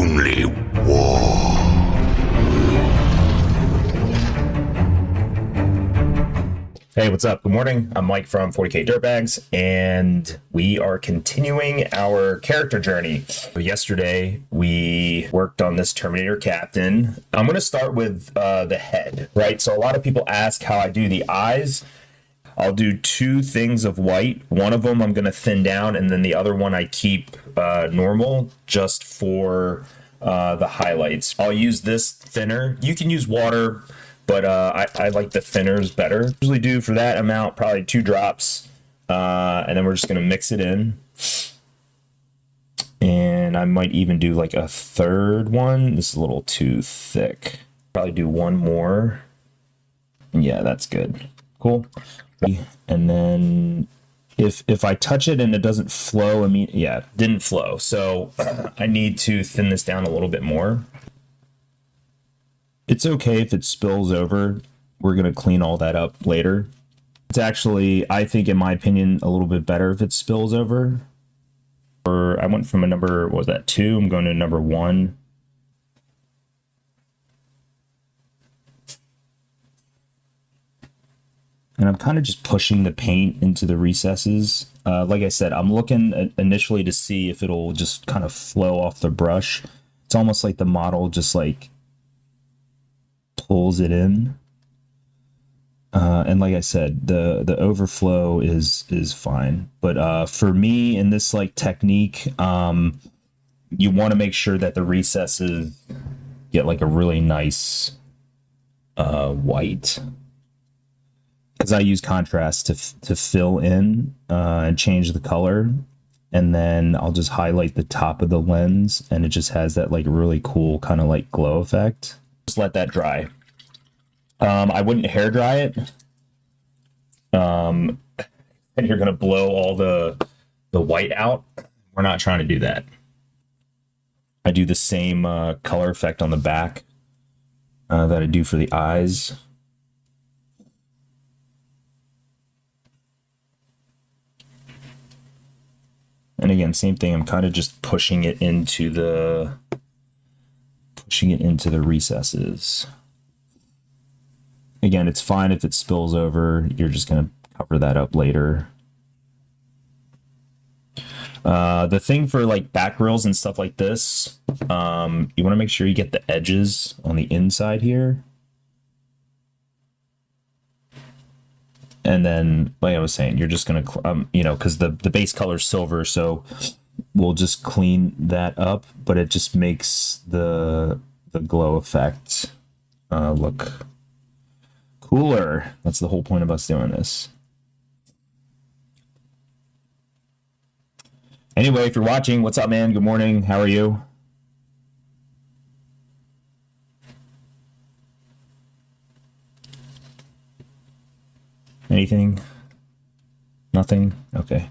Only war. Hey, what's up? Good morning. I'm Mike from 40K Dirtbags, and we are continuing our character journey. Yesterday, we worked on this Terminator Captain. I'm going to start with the head, right? So a lot of people ask how I do the eyes. I'll do two things of white. One of them I'm going to thin down, and then the other one I keep normal just for the highlights. I'll use this thinner. You can use water, but I like the thinners better. Usually do for that amount probably 2 drops, and then we're just going to mix it in. And I might even do like a third one. This is a little too thick. Probably do one more. Yeah, that's good. Cool. And then if I touch it and it doesn't flow, yeah, didn't flow. So I need to thin this down a little bit more. It's okay if it spills over. We're going to clean all that up later. It's actually, I think, in my opinion, a little bit better if it spills over. Or I went from a number, what was that, 2? I'm going to number 1. And I'm kind of just pushing the paint into the recesses. Like I said, I'm looking initially to see if it'll just kind of flow off the brush. It's almost like the model just like pulls it in. And like I said, the overflow is fine. But for me, in this like technique, you want to make sure that the recesses get like a really nice white. Because I use contrast to fill in and change the color, and then I'll just highlight the top of the lens, and it just has that like really cool kind of like glow effect. Just let that dry. I wouldn't hair dry it, and you're gonna blow all the white out. We're not trying to do that. I do the same color effect on the back that I do for the eyes. And again, same thing. I'm kind of just pushing it into the recesses. Again, it's fine if it spills over. You're just going to cover that up later. The thing for like back grills and stuff like this, you want to make sure you get the edges on the inside here. And then, like I was saying, you're just going to, you know, because the base color is silver, so we'll just clean that up, but it just makes the glow effect look cooler. That's the whole point of us doing this. Anyway, if you're watching, what's up, man? Good morning. How are you? Anything? Nothing? Okay.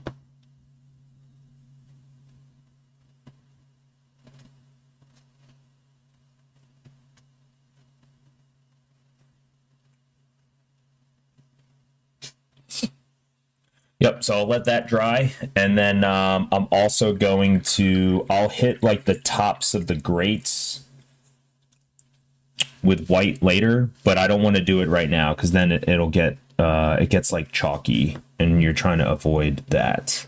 Yep, so I'll let that dry, and then I'm also going to, I'll hit like the tops of the grates with white later, but I don't want to do it right now because then it'll get it gets like chalky, and you're trying to avoid that.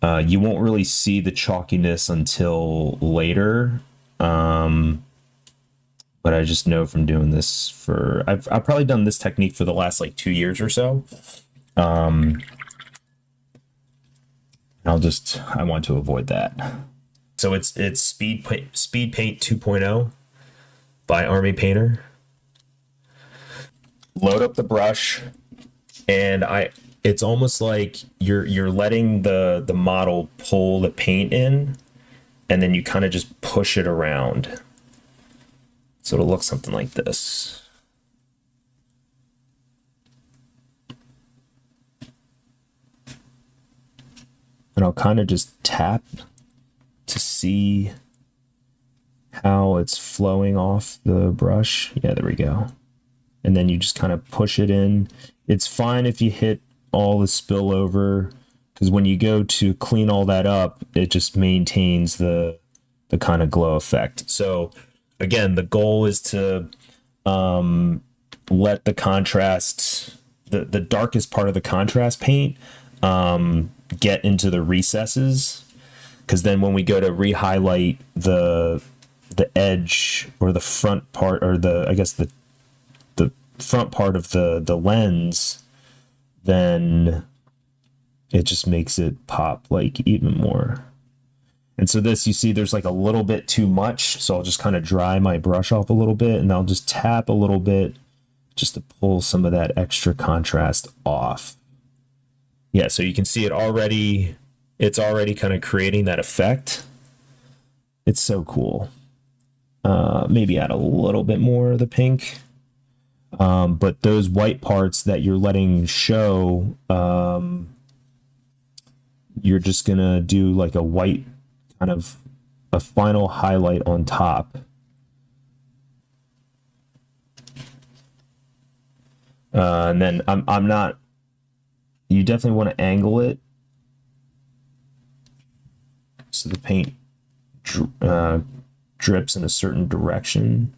You won't really see the chalkiness until later, but I just know from doing this for I've probably done this technique for the last like 2 years or so. I want to avoid that. So it's Speed Paint 2.0 by Army Painter. Load up the brush, and it's almost like you're letting the model pull the paint in, and then you kind of just push it around. So it'll look something like this. And I'll kind of just tap to see how it's flowing off the brush. Yeah, there we go. And then you just kind of push it in. It's fine if you hit all the spillover, because when you go to clean all that up, it just maintains the the kind of glow effect. So again, the goal is to let the contrast, the darkest part of the contrast paint get into the recesses, because then when we go to re-highlight the edge or the front part, or I guess the front part of the lens, then it just makes it pop like even more. And so this, you see there's like a little bit too much, so I'll just kind of dry my brush off a little bit, and I'll just tap a little bit just to pull some of that extra contrast off. Yeah, so you can see it already, it's already kind of creating that effect. It's so cool. Maybe add a little bit more of the pink. But those white parts that you're letting show, you're just gonna do like a white kind of a final highlight on top. And then I'm not, you definitely want to angle it so the paint drips in a certain direction.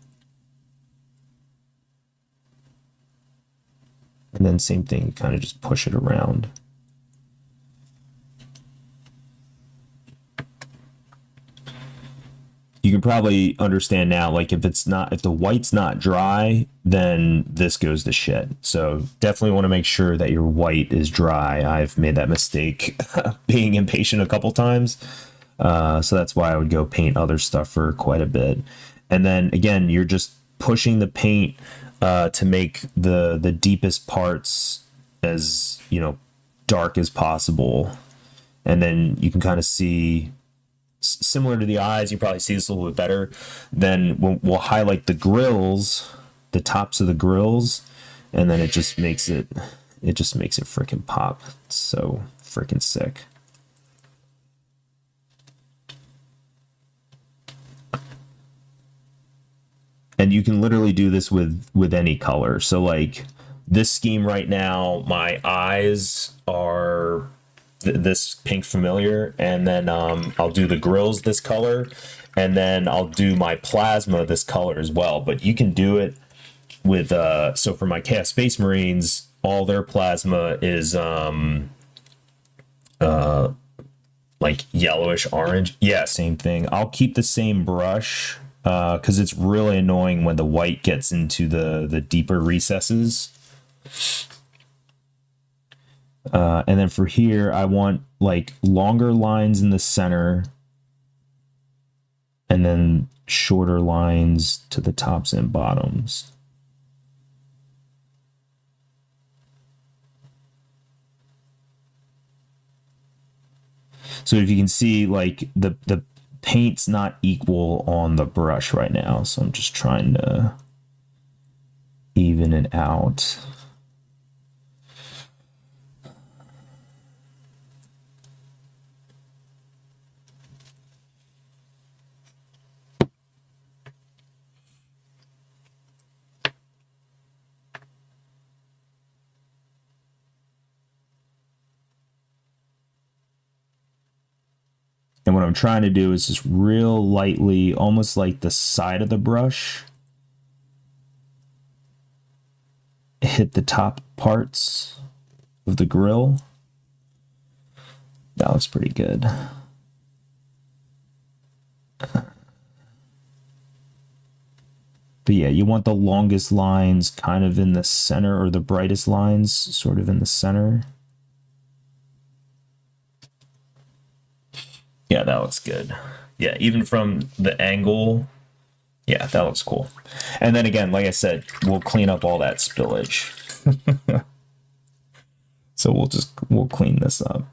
And then same thing, kind of just push it around. You can probably understand now, like if the white's not dry, then this goes to shit. So definitely want to make sure that your white is dry. I've made that mistake being impatient a couple times. So that's why I would go paint other stuff for quite a bit. And then again, you're just pushing the paint to make the deepest parts as, you know, dark as possible. And then you can kind of see, similar to the eyes, you probably see this a little bit better. Then we'll highlight the grills, the tops of the grills, and then it just makes it freaking pop. It's so freaking sick. And you can literally do this with any color. So like this scheme right now, my eyes are this pink familiar, and then I'll do the grills this color, and then I'll do my plasma this color as well. But you can do it with so for my Chaos Space Marines, all their plasma is like yellowish orange. Yeah, same thing. I'll keep the same brush because it's really annoying when the white gets into the deeper recesses. And then for here, I want like longer lines in the center and then shorter lines to the tops and bottoms. So if you can see, like the paint's not equal on the brush right now. So I'm just trying to even it out. And what I'm trying to do is just real lightly, almost like the side of the brush, hit the top parts of the grill. That looks pretty good. But yeah, you want the longest lines kind of in the center, or the brightest lines sort of in the center. Yeah, that looks good. Yeah, even from the angle, yeah, that looks cool. And then again, like I said, we'll clean up all that spillage. So we'll clean this up.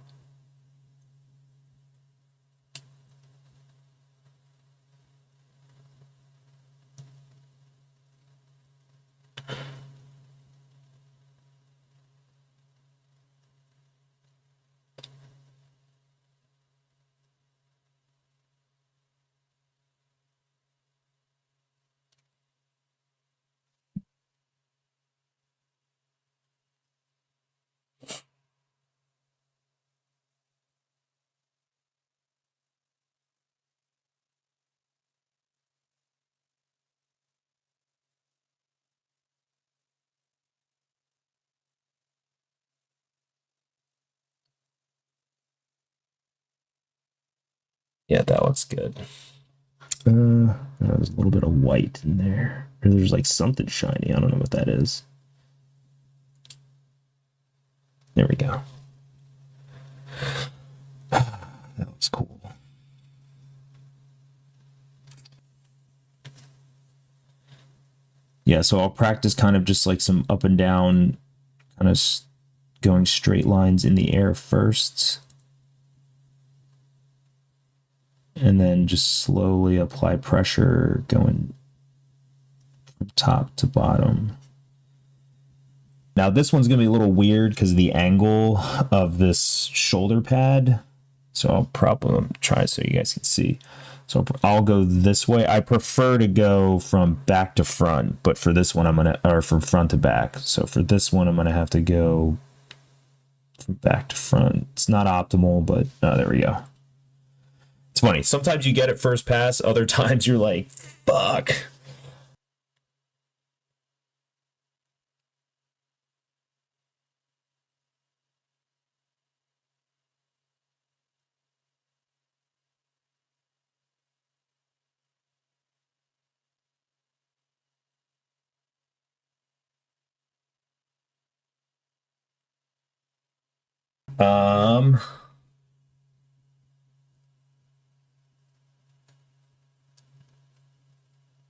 Yeah, that looks good. There's a little bit of white in there. Or there's like something shiny. I don't know what that is. There we go. That looks cool. Yeah, so I'll practice kind of just like some up and down, kind of going straight lines in the air first. And then just slowly apply pressure going from top to bottom. Now this one's gonna be a little weird because of the angle of this shoulder pad. So I'll probably try so you guys can see. So I'll go this way. I prefer to go from back to front, but for this one or from front to back. So for this one, I'm gonna have to go from back to front. It's not optimal, but there we go. It's funny. Sometimes you get it first pass. Other times you're like, fuck.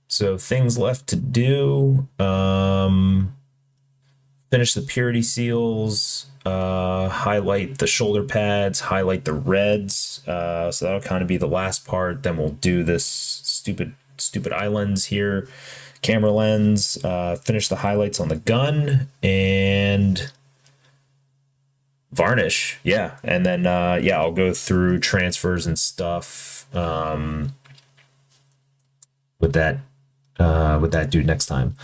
So things left to do. Finish the purity seals, highlight the shoulder pads, highlight the reds. So that'll kind of be the last part. Then we'll do this stupid eye lens here, camera lens, finish the highlights on the gun, and varnish. Yeah. And then, yeah, I'll go through transfers and stuff with that dude next time.